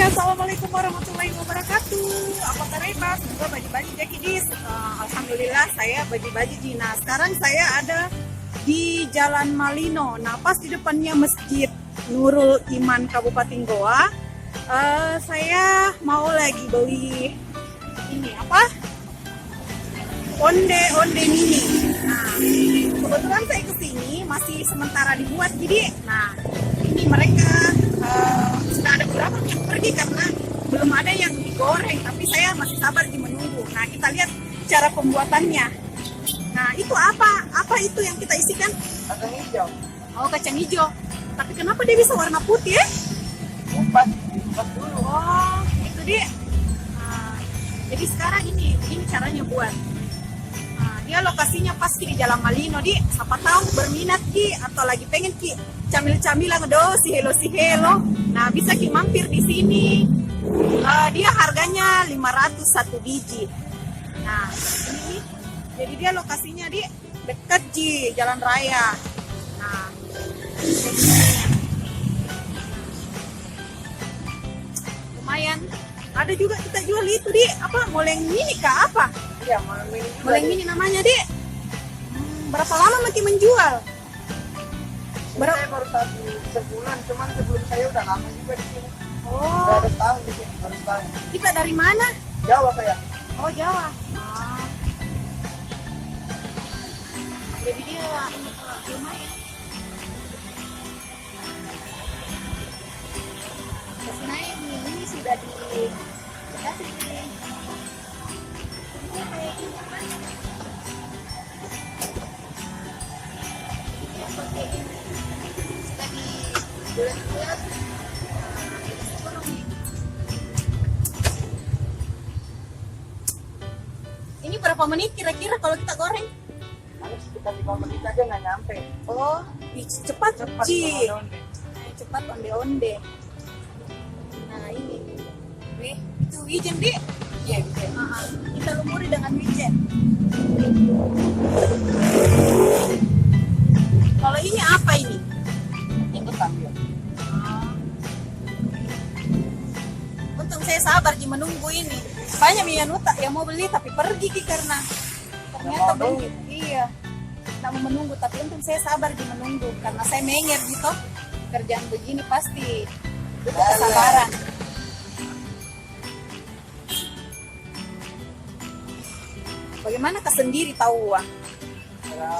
Assalamualaikum warahmatullahi wabarakatuh. Apa kabar? Semoga baju-baju jadi dis. Alhamdulillah saya baju-baju di. Nah sekarang saya ada di Jalan Malino. Nah pas di depannya Masjid Nurul Iman Kabupaten Goa. Saya mau lagi beli ini apa? Onde mini. Nah kebetulan saya kesini masih sementara dibuat jadi. Nah ini mereka sudah ada beberapa yang pergi karena belum ada yang digoreng, tapi saya masih sabar di menunggu. Nah kita lihat cara pembuatannya. Nah itu apa itu yang kita isikan? Kacang hijau. Oh kacang hijau. Tapi kenapa dia bisa warna putih ya? Kupas dulu. Oh itu dia. Nah, jadi sekarang ini caranya buat. Nah, dia lokasinya pasti di Jalan Malino di. Siapa tahu berminat ki atau lagi pengen ki camil-camilan si hello. Nah bisa ki mampir di sini. Dia harganya 500 satu biji. Nah ini jadi dia lokasinya di dekat di jalan raya. Nah lumayan. Ada juga kita jual itu di apa moleng mini kah apa? Iya, Moleng mini namanya di. Berapa lama makin menjual? Saya baru sebulan, cuman sebelum saya udah lama juga di sini. Oh. Udah ada tahun di sini, baru tahun. Kita dari mana? Jawa saya. Oh Jawa. Jadi dia lumayan. Naik ini sudah dikasih. Ini berapa menit kira-kira kalau kita goreng? Harus sekitar 5 menit aja nggak nyampe. Oh, cepat Ci. sama onde. Cepat onde-onde. Nah ini, itu wijen di. Iya, bisa. Kita lumuri dengan wijen. Kalau ini apa ini? Itu sambil. Untung saya sabar di menunggu ini. Banyak yang mau beli tapi pergi ki karena ternyata mau belum. Iya. Tidak mau menunggu tapi untung saya sabar di menunggu karena saya menger gitu. Kerjaan begini pasti butuh kesabaran. Bagaimana kau sendiri tahu uang? Ya,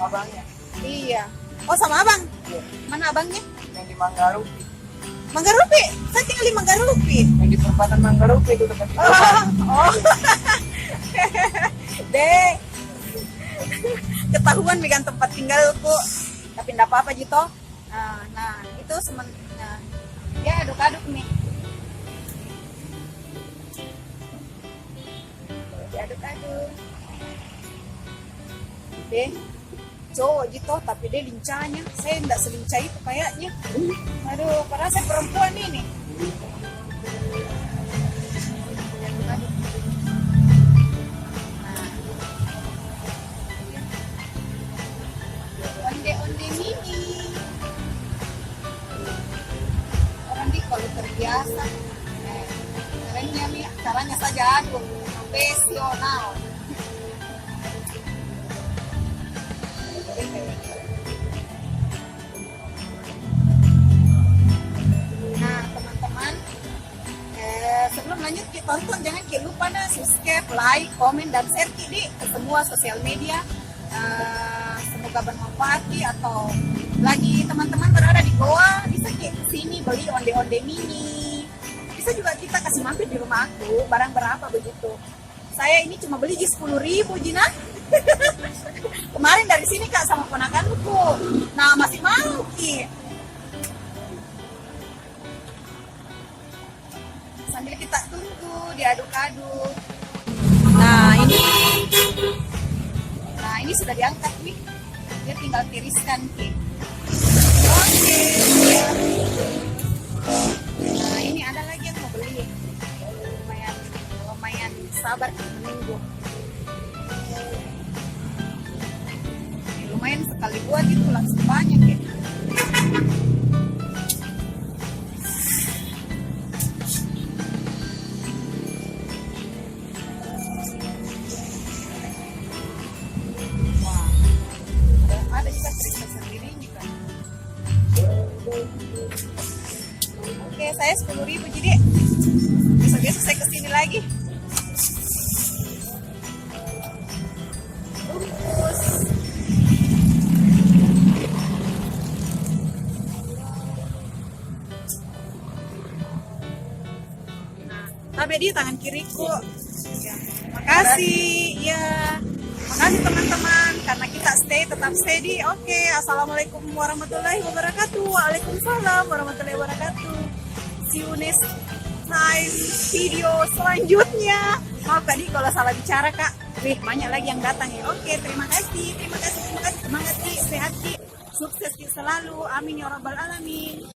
abangnya. Iya. Oh sama abang? Iya. Mana abangnya? Yang di Manggarupi. Manggarupi? Saya tinggal di Manggarupi. Yang di perempatan Manggarupi itu dekat itu. Oh. Deh. Ketahuan dengan tempat tinggalku. Tapi enggak apa-apa Jito. Nah, itu sementara. Ya aduk-aduk nih. Diaduk-aduk. Deh. Cowok gitu, tapi dia lincahnya. Saya enggak selincah itu kayaknya. Aduh, padahal saya perempuan ini. Diaduk-aduk. Onde mini. Orang di kalau terbiasa. Caranya nih, caranya saja aduk. Profesional. Nah teman-teman, sebelum lanjut kita tonton jangan lupa subscribe, like, komen, dan share di semua sosial media. Semoga bermanfaat atau lagi teman-teman berada di Goa bisa ke sini beli onde mini. Bisa juga kita kasih mampir di rumah aku barang berapa begitu. Saya ini cuma beli 10.000 Jina. Kemarin dari sini Kak sama ponakanku. Nah masih mau ki. Sambil kita tunggu diaduk-aduk. Nah ini sudah diangkat nih. Dia tinggal tiriskan ki. Oke. Nah ini ada lagi yang mau beli. Lumayan sabar menunggu. Lumayan sekali buat itu langsung banyak ya. 10.000 jadi besok-besok saya kesini lagi. Bungkus. Tabe di tangan kiriku. Ya, makasih. Ya, makasih teman-teman karena kita tetap stay di. Oke, assalamualaikum warahmatullahi wabarakatuh. Waalaikumsalam warahmatullahi wabarakatuh. See you next time video selanjutnya. Maaf tadi kalau salah bicara kak. Wih, banyak lagi yang datang ya. Oke, terima kasih. Semangat Ki, sehat Ki, sukses Ki selalu. Amin ya rabbal alamin.